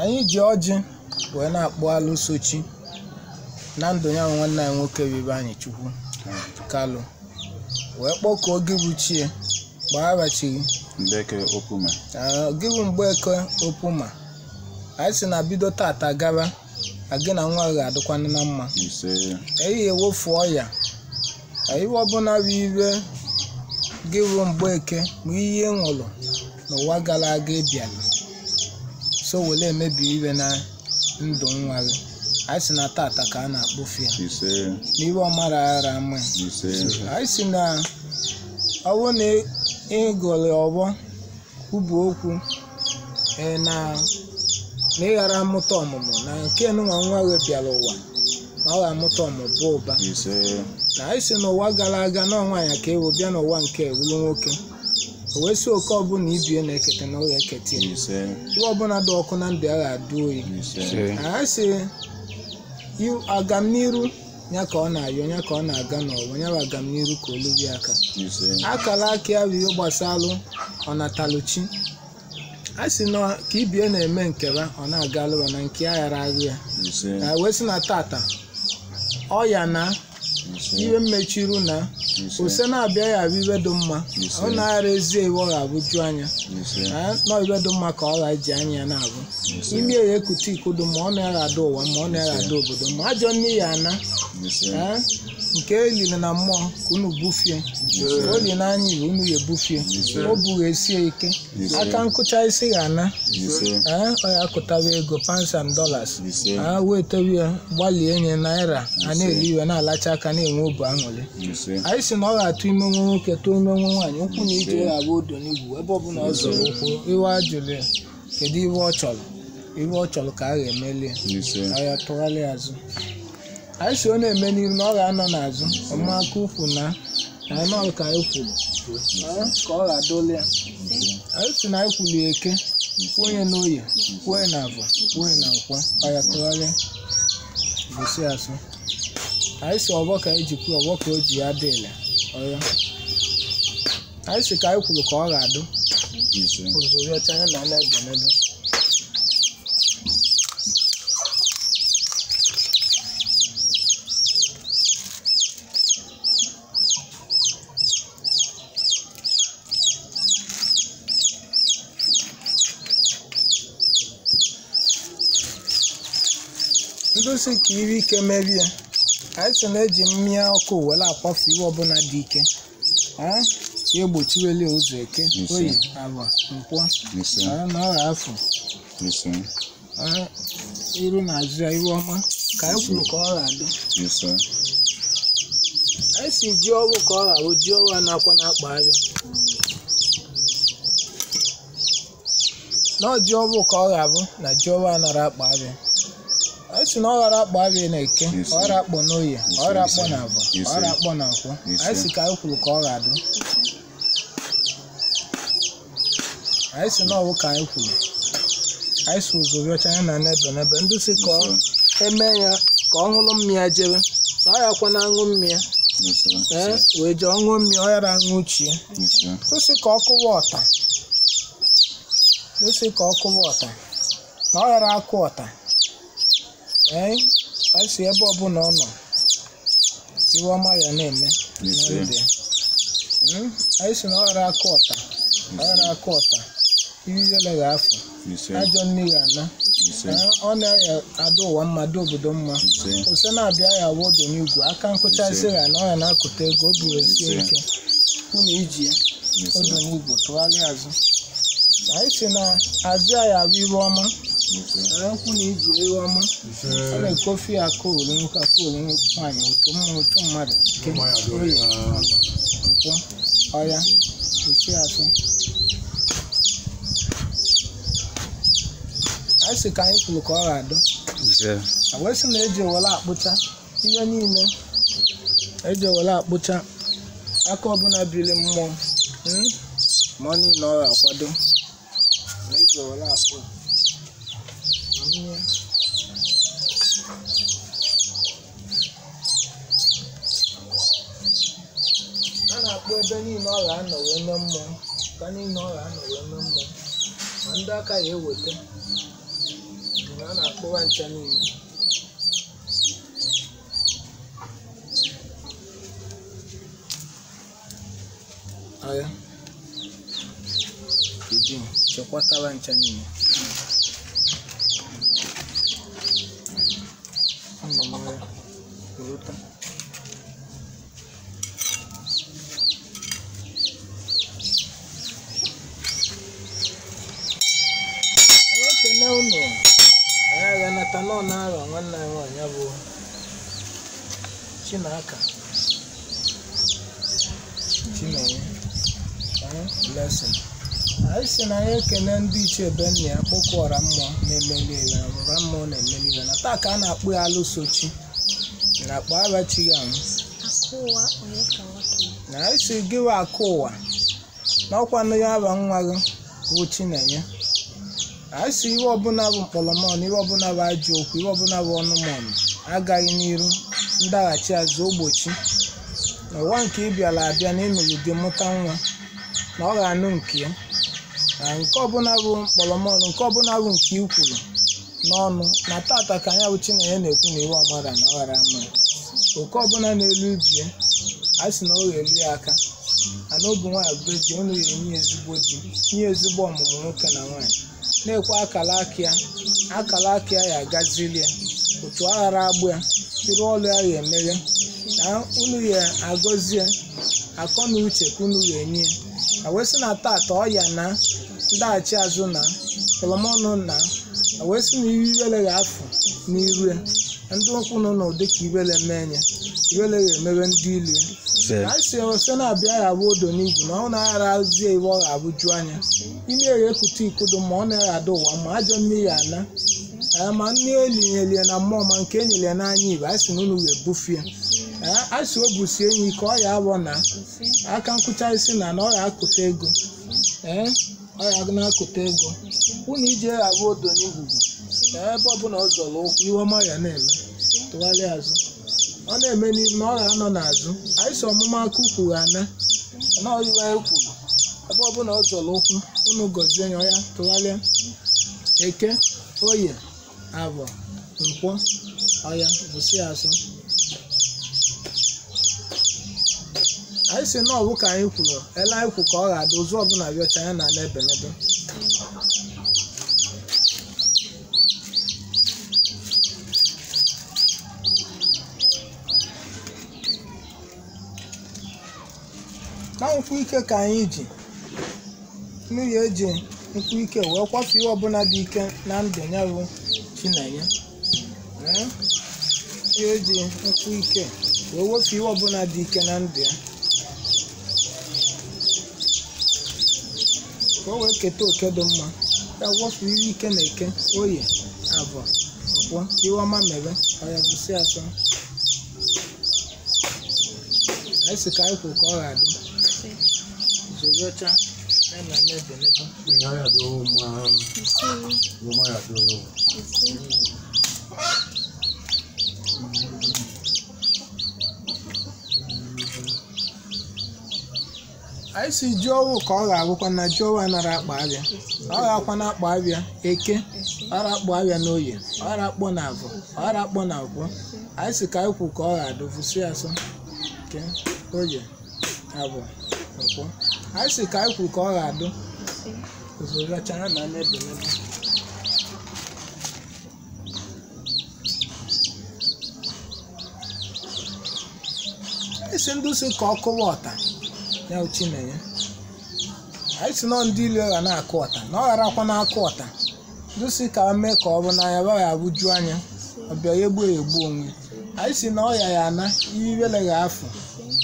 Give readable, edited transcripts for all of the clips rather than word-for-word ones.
Anyị ji ọjị wee na-akpọ alụsochi na ndụ ya nwanne anyị nwoke bibe anyị Chukwu Kalụ wee kpọkọọ oge bụ chie gbaghachighị Mbeke Opuma ogibu Mgbeke Opuma anyị si na bido tata gaba agị na nwa ga-adịkwana na mma eyi ewofu ọya anyị ọbụla bụ ibe gị bụ Mgbeke ma ihe nwụrụ n'ụwa gara aga ịbịala so wele emebi ibe na ndụ nwa gị anyị si na tata ka a na-akpọfu ya n'ibe ọmara ara ama anyị si na ọwụ na ịgọrọ ọgbọ kwubu okwu na ịghara amụta ọmụmụ na nke nwa nwa gị bịara ụwa na ọ ga-amụta ọmụmụ ụba na anyị si n'ụwa gara aga n'ọnwa ya ka ewu bịa n'ụwa nke ewuru nwoke o wee si oke ọbụla ibie na-ekete na ụlọ ekete ihe ọbụla dị ọkụ na ndụ ya ga-adụ oyi anyị si agamniru ya ka ọ na-ayọ ya ka ọ na-aga n'ọwa ya bụ agamniru ka olubi aka akara aka ya bụ ihe gbasalụ ọnataluchi a sị na ka ibie na-eme nkeba ọ na-aga alụwa na nke ya ghara agụ ya wee sị na tata ọya na iwe mmechiru na ose na-abịa ya bụ iwe dị mma ọ na-aghara ezi iwe ọ ga-abụju anya na iwe dị mma ka ọ ga-eji anya ya na-abụ ime ya ekute ikudu ma ọ na-agha ada ụwa ma ọ na-agha ada obodo ma ajọ nne ya ana nke elile na mmụọ ka unu bufie oli n'anya iwe unu ya ebufie o bugha esie ike aka nkụcha isi ga-ana ọ ya akụtaba ego pounds and dollars wee tewe ya gbalie nye naira a na-eli iwe na-alacha aka na-enwe obu aṅụrị anyị si na ọ ga-atụ ime nwa nwoke tụọ ime nwa nwaanyị ụkwụ na ije ya abụ odo n'igwu ebe ọbụla ọ zọrọ ụkwụ iwe ajụrụ ya kedu iwe ọ chọrọ ka a ga-emeli ya ya tụgharị azụ anyị si ọ na-eme n'ihu na ọ ga-anọ n'azụ ọmaka ukwu na anyị ka anyị kwuru ka ọ ga-adoli ya anyị si na anyị kwuru eke kwuonye n'oye kwuonye na ava kwuonye na nkwa ọya tụgharịa gosi azụ anyị si ọgbọ ka anyị ji kwuo ọgbọ ka o ji ya dịla ọya anyị si ka anyị kwuru ka ọ ga-adụ ozuru ọcha anya na na-ebenedo ndozi ka iri ike merie anyị si na-eji mmịa ọkụ were akwafu iwe ọbụla dị ike ya egbochiweli ụzọ eke oyi agba nkwọ na ọha afọ iru na azụ ya iwe ọma ka anyị kwuru ka ọ ga-adị anyị si ji ọrụ ka ọ ga-abụ ji ọrụ a na-akwa na-akpa abịa na ji ọrụ ka ọ ga-abụ na ji ọrụ a nara akpa abịa anyị si na ọ ghara akpọ abịa na-eke ọ ghara akpọ n'oye ọ ghara akpọ na abụ ọ ghara akpọ na nkwụ anyị si ka anyị kwuru ka ọ ga-adụ anyị si na ọwụ ka anyị kwuru anyị si ụzọ ọcha ya na n'ebe ndị si ka eme ya ka ọ ṅụrụ mmiri jebe ọ ya kwa na aṅụ mmịa wee jee ọṅụ mmịa ọ yara aṅụ ochie kwesị ka ọ kụwa ọta na ọ yara akụ ọta asi ebe ọbụla ọ nọ iwe ọma ya na-eme na ndụ ya anyị si na ọ yara akụ ọta irile ga-afụ ajọ mmiri ana ọ na-ada ụwa mmadụ obodo mma ose na-abịa ya bụ odo n'igwe aka nkụchasị ya na ọ ya na-akụta ego o buru esie ike hụ na iji ya odo n'igwe tụgharịa azụ anyị si na azụ ya abụ iwe ọma hụ na iji iwe ọma ọ na-ekofi ya koolu nwaanyị otu mmadụ nke oyi nkwụ ọya esi asụ anyị si ka anyị kwuru ka ọ ga-adụ wee sị na eji ewere akpụcha ihe niile eji ewere akpụcha aka ọbụla biri mmụọ ma ọ niile ọ ga-akwado na eji ewere akpụ a na-akpụ ebe niile ọ ga-anọ wee mee mmụọ ka niile ọ ga-anọ wee mee mmụọ ma ndị aka ya eweta a na-akpụwa ncha niile aya iji chekwatara ncha niile nọ na-arọ nwanne anyị nwaanyị bụ Chinaka Chinenye Blessing. Anyị si na anyị ekene ndị ichie ebe nna ya kpọkwara mmụọ na-emeli iwe na mmụọ na-emeli iwe na taa ka a na-akpụ ya alụsochi na akpọ abachighị ahụ na anyị si gịwa akụ ụwa na ọkwanụ ya aba nwa gị bụ Chinenye. Anyị si iwe ọbụla bụ mkpọrọmọnụ, iwe ọbụla bụ ajọ okwu, iwe ọbụla bụ ọnụmọnụ agaghị n'iru ndaghachi azụ ogbochi n'ụwa nke ị bịara abịa na ịnụrụ gị mụta nwa na ọ ga-anụ nke ya na nke ọbụla bụ mkpọrọmọnụ, nke ọbụla bụ nke i kwuru n'ọnụ na tata ka anya bụ Chinenye na-ekwu na iwe ọmara na ọ ghara mma oke ọbụla na-elu ibie a sị na ọ ga-elu ya aka ana obu nwaanyị bụ eji ọnụ ya enye ezigbo di nye ezigbo ọmụmụ nwoke na nwaanyị na-ekwe akala aka ya agazilie otu aghara agbụ ya tiri ọlụ ya ya emeghe na unu ya agọzie akọ na uche ka unu ya enye ya wesị na tata ọya na ndaghachi azụ na kpọrọmọnụ na wesị na iwele ga-afụ n'iru ya ndị okwu nọ n'ụdị ka iwele mee ya iwele ga-emere ndị ilu ya anyị si ose na-abịa ya bụ odo n'igwu na ọ na-aghara azie iwe ọ ga-abụju anya ime ya ekute ikudo ma ọ na-aghada ụwa ma ajọ mmiri ana ma nne elinyelie na mmụọ ma nke enyere n'anya igwe anyị si na unu ga-ebufie anyị si obusie enyi ka ọ ya abụọ na aka nkụcha isi na ọ ga-akụta ego ọ ya na-akụta ego unu ije abụ odo n'igwu ebe ọbụla ọ zọrọ ụkwụ iwe ọma ya na-eme tụgharịa azụ ọ na-eme n'ihu na ọ ga-anọ n'azụ anyị si ọmụma aka ukwu ana na ọyiwe kwuru ebe ọbụla ọ zọrọ ụkwụ unu gọzie ya ya tụgharịa eke oye abụọ nkwọ ọya bụsi azụ anyị si na ọbụ ka anyị kwuru ele anyị kwu ka ọ ga-adị ụzọ ọbụla bịacha ya na n'ebe n'ebe na nkwụ ike ka anyị ji mmiri eji nkwụ ike wee kwafu ihe ọbụla dị ike na ndụ ya bụ Chinenye ihe eji nkwụ ike wee wefu ihe ọbụla dị ike na ndụ ya ka o wee keta oke dị mma ya wefu ihe ike na eke oye abụọ nkwọ ihe ọma mere ọya bụsi atọ anyị si ka anyị kwuru ka ọ ga-adị Zogocha na n'ebe n'ebe. Ya do ma ya do. anyị si ji ọwụ ka ọ ga-abụkwa na ji ọwụ anara akpa abịa ọ ga-akwa na akpa abịa eke ọra akpọ abịa n'oye ọra akpọ na avọ ọra akpọ na akwọ anyị si ka anyị kwu ka ọ ga-adụ fusi asọ ke oye abụ nkwọ anyị si ka anyị kwu ka ọ ga-adụ ozorachara na na-ebelebe isi ndị si ka ọ kụwa ọta ya uchi na ya anyị si nọ ndị ilu ga na-akụ ọta na ọ ghara akwa na-akụ ọta ndị si ka mee ka ọ bụ n'anya ba ya abụju anya ọbịa ya egbu onwe anyị si na ọya ya ana ihe ibelegha afọ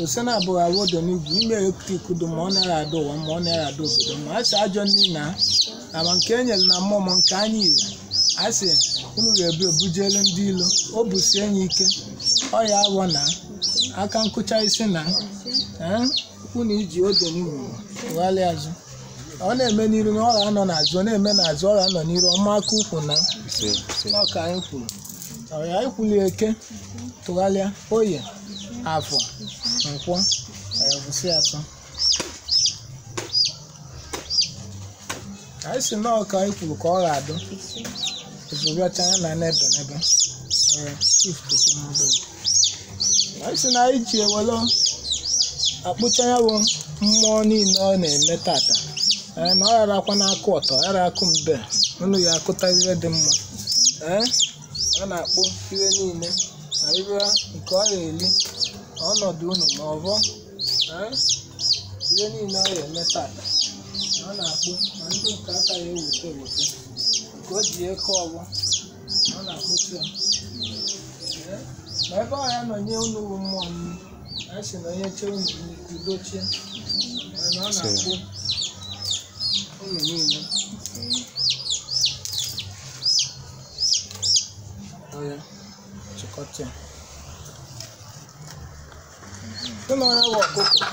ose na abụghị awodo n'igwu ime ekudo ma ọ na-ara ada ụwa ma ọ na-ara ada obodo ma anyị si ajọ nri na ama nke enyere na mmụọ nke anyị ire anyị si unu ga-ebu ebujelu ndị ilo o busie enyi ike ọya awọ na aka nkụcha isi na unu iji odo n'igwu ụghalị azụ ọ na-eme n'iru na ọ ga-anọ n'azụ ọ na-eme n'azụ ọ ga-anọ n'iru ọma aka ukwu na ọka anyị kwuru ọya anyị kwuli eke tụgharịa oye afọ nkwọ ayabụsị atọ anyị si na ọka anyị kwuru ka ọ ga-adụ ozurachanya na n'ebe n'ebe anyị si na anyị ji ewelu akpụcha ya bụ mmụọ niile ọ na-eme tata na ọ ghara akwa na-akụ ọtọ ghara akụ mbe unu ya akụta ihe dị mma ọ na-akpụ ihe niile na ihe nke ọ ga-eli ọnọdụ unu ma ọ bụ ihe niile ọ ga-eme tata ọ na-akpụ ma ndị nke aka ya ewute nke o ji eke ọgbọ ọ na-akpụtu ya ma ebe ọ ya nọ nye unu bụ mmụọ nri anyị si na onye chere udochie na ọ na-akpụ unu niile ọya chịkọta ya ụlọ ya bụ ọkụkọ